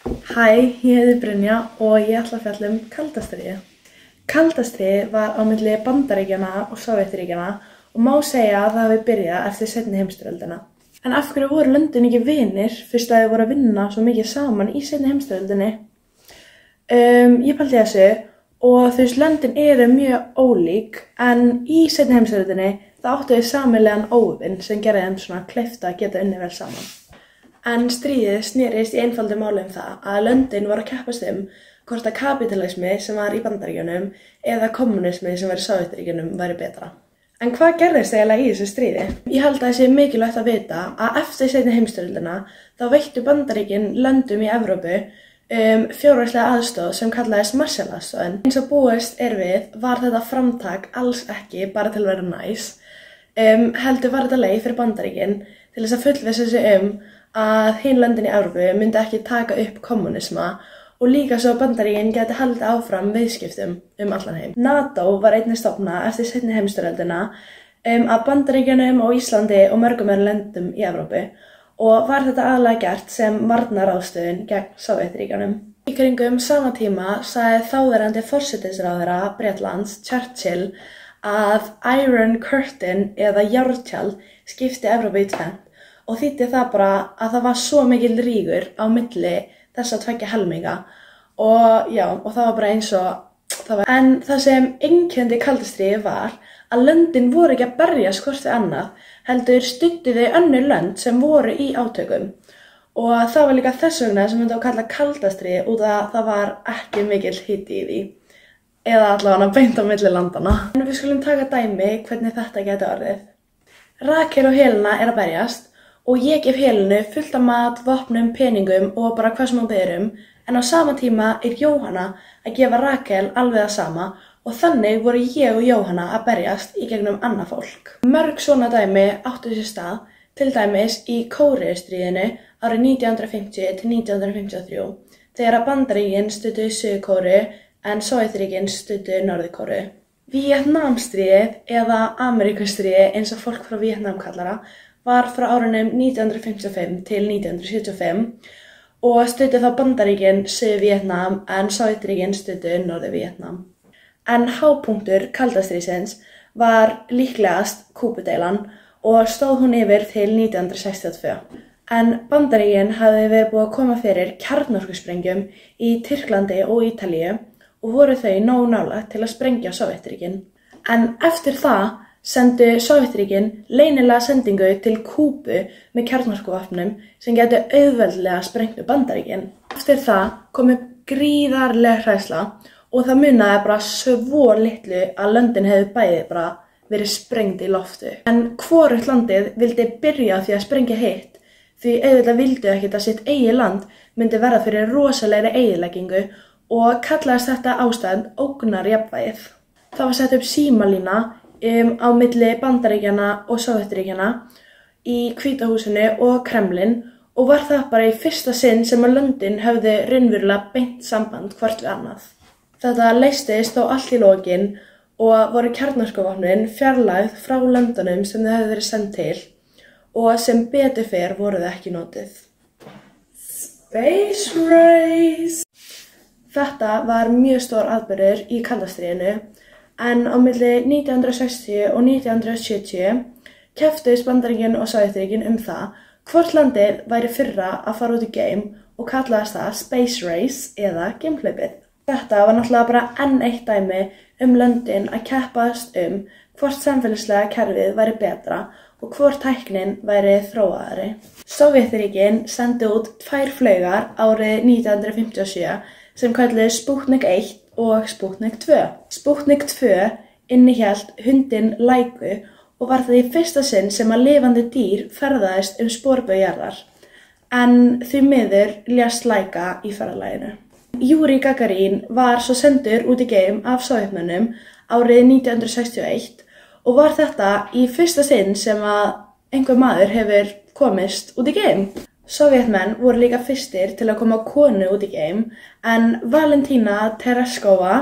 Hæ, ég heiti Brynja og ég ætla að fjalla kalda stríðið. Kalda stríðið var á milli Bandaríkjanna og Sovétríkjanna og má segja að það hafi byrjað eftir seinni heimsstyrjöldina. En af hverju voru löndin ekki vinir fyrst að þau voru að vinna svo mikið saman í seinni heimsstyrjöldinni? Ég pældi þessu og löndin eru mjög ólík en í seinni heimsstyrjöldinni það áttu þau sameiginlegan óvin sem gerði þeim svona kleift að geta unnið vel saman. En stríðið snerist í einfaldu máli það að löndin voru að keppast hvort að kapítalismi sem var í Bandaríkjunum eða kommunismi sem var í Sovétríkjunum væri betra. En hvað gerðist eiginlega í þessu stríði? Ég held að það sé mikilvægt að vita að eftir seinni heimsstyrjöldina þá veittu Bandaríkin löndum í Evrópu fjárhagslega aðstoð sem kallaðist Marshall-aðstoðin. Eins og búist við var þetta framtak alls ekki bara til að vera næs, heldur var þetta leið fyrir Bandaríkin til þess að fullvissa sig að hin löndin í Evrópu myndi ekki taka upp kommunisma og líka svo Bandaríkin geti haldið áfram viðskiptum allan heim. NATO var einnig stofnað eftir seinni heimsstyrjöldina af Bandaríkjunum og Íslandi og mörgum öðrum löndum í Evrópu og var þetta aðallega gert sem varnarráðstöfun gegn Sovétríkjunum. Í kringum sama tíma sagði þáverandi forsætisráðherra Bretlands, Churchill, að Iron Curtain eða járntjald skipti Evrópu í tvennt. Og þýddi það bara að það var svo mikil rígur á milli þessa tveggja helminga og það var bara eins og það var. En það sem einkenndi kalda stríðið var að löndin voru ekki að berjast hvort við annað, heldur studdu þau önnur lönd sem voru í átökum. Og það var líka þess vegna sem myndi að kalla kalda stríðið út að það var ekki mikil hiti í því. Eða allavega beint á milli landana. En við skulum taka dæmi hvernig þetta geti orðið. Rakel og Helena að berjast. Og ég gef Helenu fullt af mat, vopnum, peningum og bara hvað sem hún biður en á sama tíma Jóhanna að gefa Rakel alveg það sama og þannig voru ég og Jóhanna að berjast í gegnum annað fólk. Mörg svona dæmi áttu sér stað, til dæmis í Kóreustríðinu árið 1950 til 1953 þegar að Bandaríkin studdu Suður-Kóreu en Sovétríkin studdu Norður-Kóreu. Víetnamstríðið eða Ameríkustríðið eins og fólk frá Víetnam kallar það var frá árunum 1955 til 1975 og studdi þá Bandaríkin Suður-Víetnam en Sovétríkin studdu Norður-Víetnam. En hápunktur kalda stríðsins var líklegast Kúbudeilan og stóð hún yfir til 1962. En Bandaríkin hafði verið búið að koma fyrir kjarnorkusprengjum í Tyrklandi og Ítalíu og voru þau nógu nálægt til að sprengja Sovétríkin. En eftir það sendu Sovétríkin leynilega sendingu til Kúbu með kjarnorkuvopnum sem gætu auðveldlega sprengt Bandaríkin. Eftir það kom upp gríðarleg hræðsla og það munaði bara svo litlu að löndin hefðu bæði bara verið sprengt í loftu. En hvorugt landið vildi byrja því að sprengja hitt því auðvitað vildu ekkert að sitt eigið land myndi verða fyrir rosalegri eyðileggingu og kallaðist þetta ástand ógnarjafnvægið. Það var sett upp símalína á milli Bandaríkjanna og Sovétríkjanna í Hvíta húsinu og Kremlin og var það bara í fyrsta sinn sem að löndin höfðu raunverulega beint samband hvort við annað. Þetta leystist þó allt í lokin og voru kjarnorkuvopnin fjarlægð frá löndunum sem þau höfðu verið send til og sem betur fer voru þau ekki notuð. Space Race! Þetta var mjög stór atburður í kalda stríðinu. En á milli 1960 og 1970 kepptust Bandaríkin og Sovétríkin það hvort landið væri fyrra að fara út í geim og kallaðist það Space Race eða geimhlaupið. Þetta var náttúrulega bara enn eitt dæmi löndin að keppast hvort samfélagslega kerfið væri betra og hvort tæknin væri þróaðari. Sovétríkin sendu út 2 flaugar árið 1957 sem kölluðu Sputnik 1 og Sputnik 2. Sputnik 2 innihélt hundinn Læku og var það í fyrsta sinn sem að lifandi dýr ferðaðist sporbaug jarðar. En því miður lést Læka í ferðalaginu. Júri Gagarin var svo sendur út í geim af Sovétmönnum árið 1961 og var þetta í fyrsta sinn sem að einhver maður hefur komist út í geim. Sovétmenn voru líka fyrstir til að koma konu út í geim en Valentína Tereshkova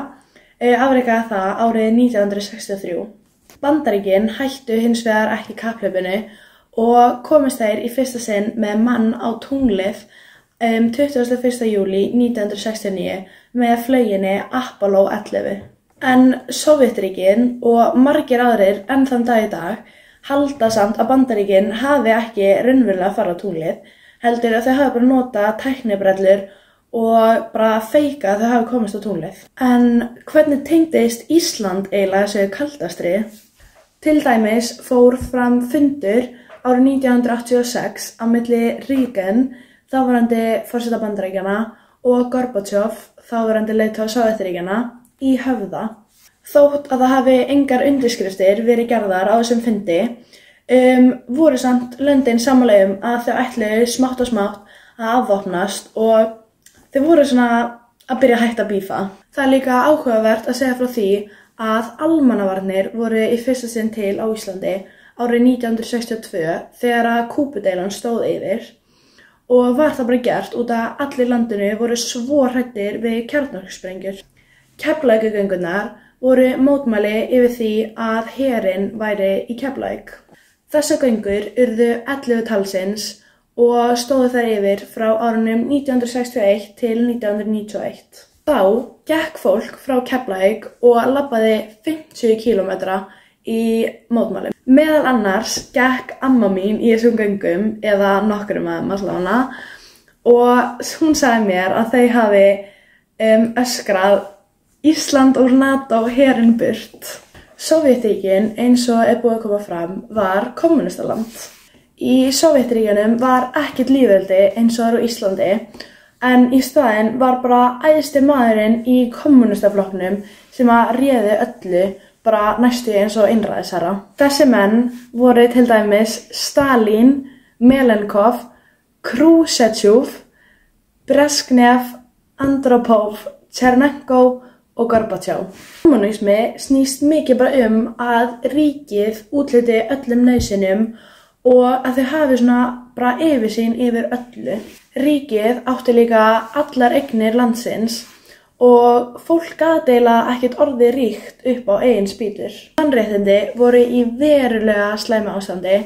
afrekaði það árið 1963. Bandaríkin hættu hins vegar ekki kapphlaupinu og komist þeir í fyrsta sinn með mann á tunglið 21. júlí 1969 með flauginni Apollo 11. En Sovétríkin og margir aðrir enn þann dag í dag halda samt að Bandaríkin hafi ekki raunverulega farið á tunglið, heldur að þau hafi bara notað tæknibrellur og bara feika að þau hafi komist á tunglið. En hvernig tengdist Ísland eiginlega þessu kalda stríði? Til dæmis fór fram fundur árið 1986 á milli Reagan, þáverandi forseta Bandaríkjanna, og Gorbachev, þáverandi leiðtoga Sovétríkjanna, í Höfða. Þótt að það hafi engar undirskriftir verið gerðar á þessum fundi, voru samt löndin sammála að þau ætluðu smátt og smátt að afvopnast og þau voru svona að byrja hægt að bífa. Það er líka áhugavert að segja frá því að almannavarnir voru í fyrsta sinn til á Íslandi árið 1962 þegar að Kúbudeilan stóð yfir, og var það bara gert út að allir í landinu voru svo hræddir við kjarnorkusprengjur. Keflavíkurgöngurnar voru mótmæli yfir því að herinn væri í Keflavík. Þessar göngur urðu 11 talsins og stóðu þær yfir frá árunum 1961 til 1991. Þá gekk fólk frá Keflavík og labbaði 50 kílómetra í mótmælum. Meðal annars gekk amma mín í þessum göngum, eða nokkrum af þeim allavega, og hún sagði mér að þau hafi öskrað Ísland úr NATO, herinn burt. Sovétríkin, eins og er búið að koma fram, var kommúnistaland. Í Sovétríkjunum var ekkert lýðveldi eins og á Íslandi, en í staðinn var bara æðsti maðurinn í kommúnistaflokknum sem að réði öllu, bara næstu eins og einræðisherra. Þessi menn voru til dæmis Stalin, Melenkov, Khrushchev, Brezhnev, Andropov, Tjernenko og Gorbachev. Kommunismi snýst mikið bara að ríkið úthlyti öllum nauðsynjum og að þau hafi svona bara yfirsýn yfir öllu. Ríkið átti líka allar eignir landsins og fólk gat eiginlega ekkert orðið ríkt upp á eigin spýtur. Mannréttindi voru í verulega slæmu ástandi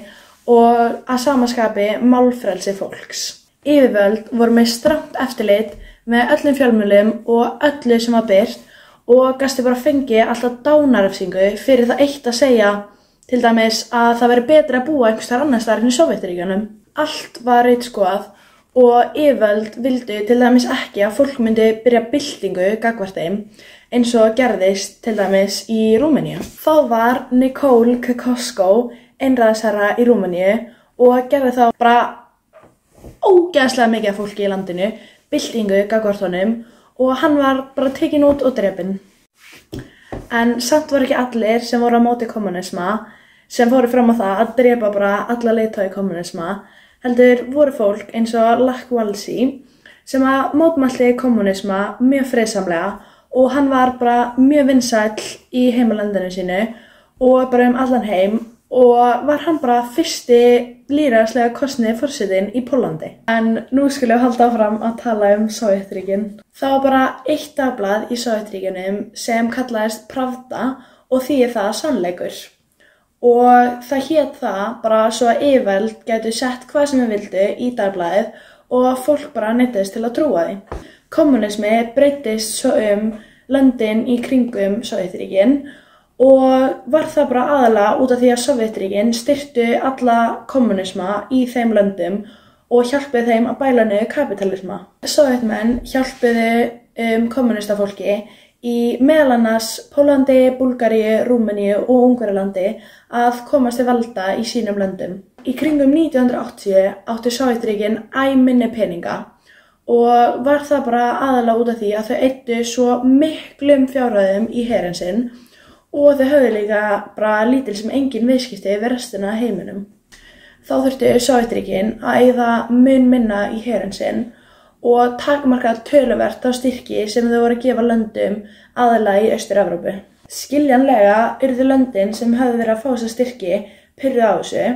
og að sama skapi málfrelsi fólks. Yfirvöld voru með strangt eftirlit með öllum fjölmiðlum og öllu sem var birt og gasti bara fengi alltaf dánarefsingu fyrir það eitt að segja til dæmis að það veri betra að búa einhvers staðar annars staðar en í Sovétríkjunum. Allt var ritskoðað og yfirvöld vildu til dæmis ekki að fólk myndi byrja byltingu gagnvart þeim eins og gerðist til dæmis í Rúmeníu. Þá var Nicole Ceausescu einræðisherra í Rúmeníu og gerði þá bara ógeðslega mikið af fólki í landinu byltingu gagnvart honum og hann var bara tekinn út og drepinn. En samt voru ekki allir sem voru á móti kommunisma sem fóru fram á það að drepa bara alla leiðtoga kommunisma, heldur voru fólk eins og Lech Walesa sem að mótmælti kommunisma mjög friðsamlega og hann var bara mjög vinsæll í heimalandinu sínu og bara allan heim og var hann bara fyrsti lýðræðislega kosni forsetinn í Póllandi. En nú skulum við halda áfram að tala Sovétríkin. Það var bara eitt dagblað í Sovétríkjunum sem kallaðist Pravda og þýðir það sannleikur. Og það hét það bara svo að yfirvöld gætu sett hvað sem við vildu í dagblaðið og fólk bara neyddist til að trúa því. Kommunismi breyttist svo löndin í kringum Sovétríkin og var það bara aðalega út af því að Sovétríkin styrktu alla kommunisma í þeim löndum og hjálpuðu þeim að bæla niður kapítalisma. Sovétmenn hjálpuðu kommunistafólki í meðal annars Póllandi, Búlgaríu, Rúmeníu og Ungverjalandi að komast til valda í sínum löndum. Í kringum 1980 áttu Sovétríkin minni peninga og var það bara aðalega út af því að þau eyddu svo miklum fjárhæðum í herinn sinn og þau höfðu líka bara lítil sem engin viðskipti við restina af heiminum. Þá þurftu Sovétríkin að eyða mun minna í herinn sinn og takmarka töluvert á styrki sem þau voru að gefa löndum aðalega í Austur-Evrópu. Skiljanlega urðu löndin sem höfðu verið að fá þessa styrki pirruð á þessu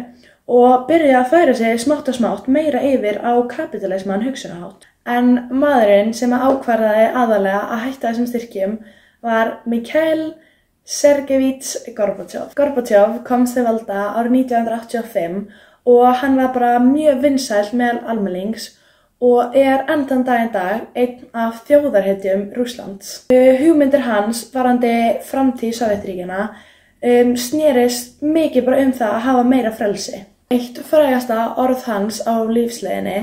og byrjuðu að færa sig smátt og smátt meira yfir á kapítalismann hugsunarhátt. En maðurinn sem ákvarðaði aðalega að hætta þessum styrkjum var Mikhail Sergejevich Gorbachev. Gorbachev komst til valda árið 1985 og hann var bara mjög vinsæll meðal almennings og enn þann dag í dag einn af þjóðarhetjum Rússlands. Hugmyndir hans varðandi framtíð Sovétríkjanna snerist mikið bara það að hafa meira frelsi. Eitt frægasta orð hans á lífsleiðinni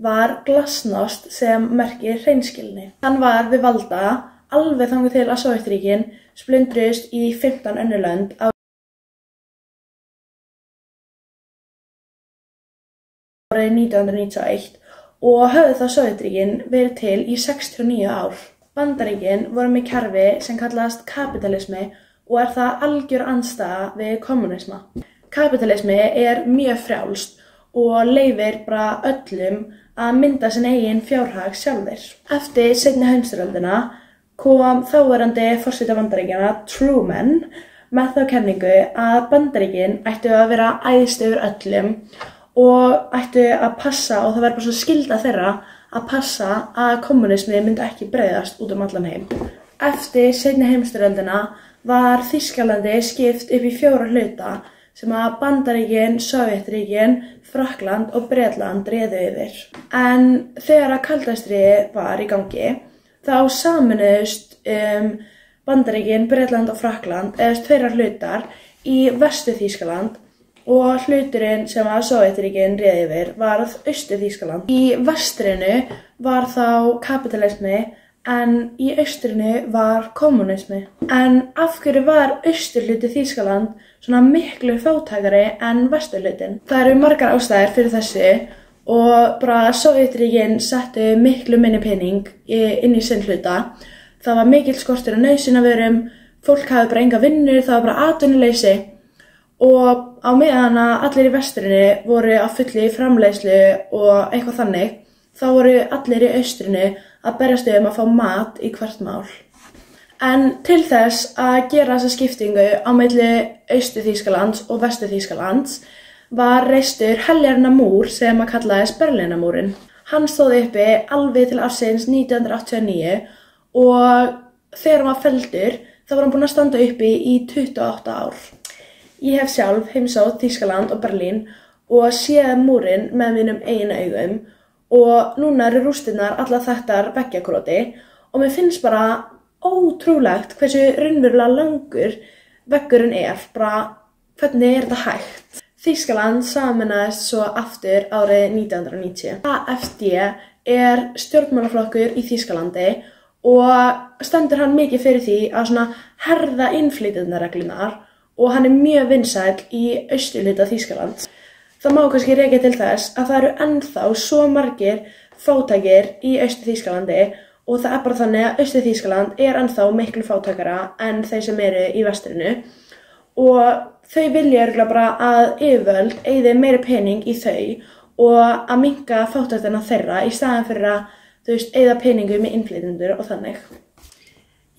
var glasnost sem merkir hreinskilni. Hann var við valda alveg þangað til að Sovétríkin splundruðust í 15 önnur lönd árið 1991 og höfðu þá Sovétríkin verið til í 69 ár. Bandaríkin voru með kerfi sem kallast kapítalismi og það algjör andstæða við kommunisma. Kapítalismi mjög frjálst og leyfir bara öllum að mynda sinn eigin fjárhag sjálfir. Eftir seinni heimsstyrjöldina kom þáverandi forseti Bandaríkjanna, Truman, með þá kenningu að Bandaríkin ættu að vera æðst yfir öllum og ættu að passa, og það var bara svo skylda þeirra að passa að kommunismi myndi ekki breiðast út allan heim. Eftir seinni heimsstyrjöldina var Þýskalandi skipt upp í 4 hluta sem að Bandaríkin, Sovétríkin, Frakkland og Bretland réðu yfir. En þegar að kalda stríðið var í gangi, þá sameinuðust Bandaríkin, Bretland og Frakkland, eða 2 hlutar, í Vestur-Þýskaland og hluturinn sem að Sovétríkin réði yfir varð Austur-Þýskaland. Í vestrinu var þá kapítalismi en í austrinu var kommunismi. En af hverju var austurhluti Þýskaland svona miklu fátækari en vesturhlutin? Það eru margar ástæður fyrir þessu og bara Sovétríkin settu miklu minni pening inn í sinn hluta. Það var mikill skortur á nauðsynjavörum, fólk hafði bara enga vinnu, það var bara atvinnuleysi og á meðan að allir í vestrinu voru á fullu framleiðslu og eitthvað þannig, þá voru allir í austrinu að berjast að fá mat í hvert mál. En til þess að gera þessa skiptingu á milli Austur-Þýskalands og Vestur-Þýskalands var reistur heljarna múr sem að kallaðist Berlínarmúrinn. Hann stóð uppi alveg til ársins 1989 og þegar hann var felldur þá var hann búinn að standa uppi í 28 ár. Ég hef sjálf heimsótt Þýskaland og Berlín og séð múrinn með mínum eigin augum og núna eru rústirnar allar þekktar veggjakróti og mér finnst bara ótrúlegt hversu raunverulega langur veggurinn bara hvernig þetta hægt. Þýskaland sameinaðist svo aftur árið 1990. AfD stjórnmálaflokkur í Þýskalandi og stendur hann mikið fyrir því að svona herða innflytjendareglurnar og hann mjög vinsæll í austurhluta Þýskalands. Það má kannski rekja til þess að það eru ennþá svo margir fátækir í Austur-Þýskalandi og það bara þannig að Austur-Þýskaland ennþá miklu fátækara en þeir sem eru í vestrinu og þau vilja örugglega bara að yfirvöld eyði meiri pening í þau og að minnka fátæktina þeirra í staðinn fyrir að eyða peningum í innflytjendur og þannig.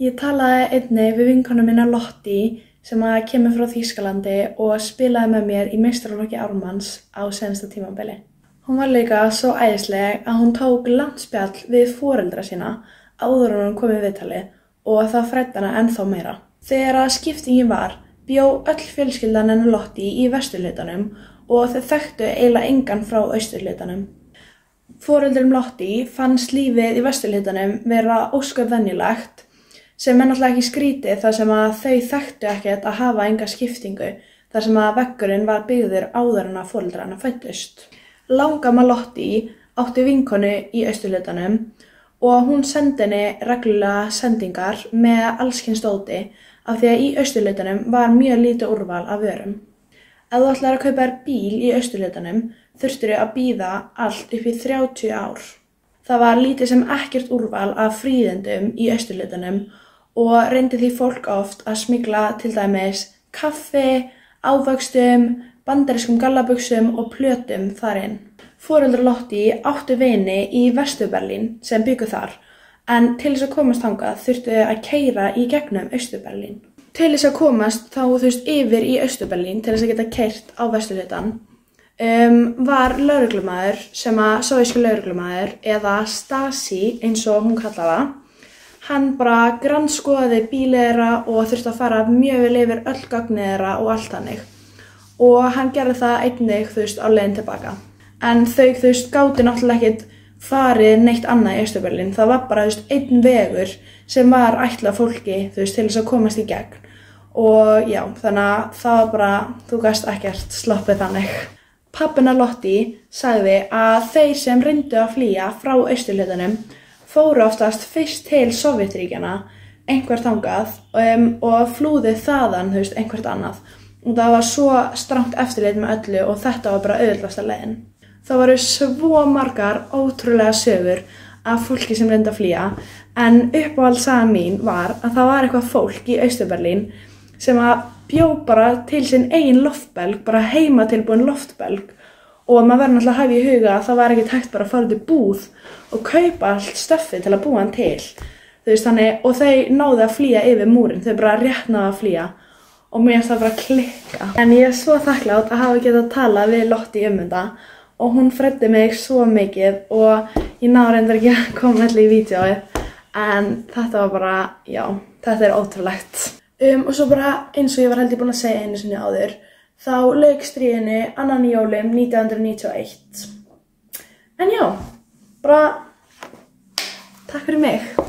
Ég talaði einnig við vinkonu mína Lotti sem kemur frá Þýskalandi og spilaði með mér í meistaraflokki Ármanns á seinasta tímabili. Hún var líka svo æðisleg að hún tók langt spjall við foreldra sína áður en hún kom í viðtalið og það fræddi hana ennþá meira. Þegar að skiptingin var, bjó öll fjölskyldan hennar Lotti í vesturhlutanum og þau þekktu eiginlega engan frá austurhlutanum. Foreldrum Lotti fannst lífið í vesturhlutanum vera ósköp venjulegt sem náttúrulega ekki skrítið þar sem að þau þekktu ekkert að hafa enga skiptingu þar sem að veggurinn var byggður áður en að foreldrarna fæddust. Langamma Lotti átti vinkonu í austurhlutanum og hún sendi henni reglulega sendingar með allskyns dóti af því að í austurhlutanum var mjög lítið úrval af vörum. Ef þú ætlar að kaupa þér bíl í austurhlutanum þurftirðu að bíða allt upp í 30 ár. Það var lítið sem ekkert úrval af fríðindum í austurhlutanum og reyndi því fólk oft að smygla til dæmis kaffi, ávöxtum, bandarískum gallabuxum og plötum þar inn. Foreldrar Lotti áttu vini í Vestur-Berlín sem bjuggu þar, en til þess að komast þangað þurftu að keyra í gegnum Austur-Berlín. Til þess að komast þá yfir í Austur-Berlín til þess að geta keyrt á vesturhlutann var lögreglumaður sem sovéski lögreglumaður eða Stasi eins og hún kallaði það. Hann bara grannskoðaði bílið þeirra og þurfti að fara mjög vel yfir öll gögn þeirra og allt þannig. Og hann gerði það einnig á leiðin tilbaka. En þau gátu náttúrulega ekkert farið neitt annað í Austur-Berlín. Það var bara, einn vegur sem var ætlað fólki, til þess að komast í gegn. Og já, þannig að það var bara, þú gast ekkert sloppið þannig. Pabbinn að Lottie sagði að þeir sem reyndu að flýja frá austurhlutanum fóru oftast fyrst til Sovétríkjanna, einhvert þangað, og flúðu þaðan, einhvert annað. Og það var svo strangt eftirlit með öllu og þetta var bara auðveldasta leiðin. Það voru svo margar ótrúlega sögur af fólki sem reyndi að flýja, en uppáhaldssagan mín var að það var eitthvað fólk í Austur-Berlín sem að bjó bara til sinn eigin loftbelg, bara heimatilbúin loftbelg, og maður verður náttúrulega að hafa í huga að það var ekki hægt bara að fara út í búð og kaupa allt stöffið til að búa hann til. Þannig, og þau náðu að flýja yfir múrin, þau bara rétt náðu að flýja og mér finnst það bara klikka. En ég svo þakklátt að hafa getað talað við Lottie þetta og hún fræddi mig svo mikið og ég náði reyndar ekki að koma allir í vídeóið, en þetta var bara, já, þetta ótrúlegt. Og svo bara eins og ég var heldur búin að segja einu sinni áður, þá lauk stríðinu 2. júlí 1991. En já, bara takk fyrir mig.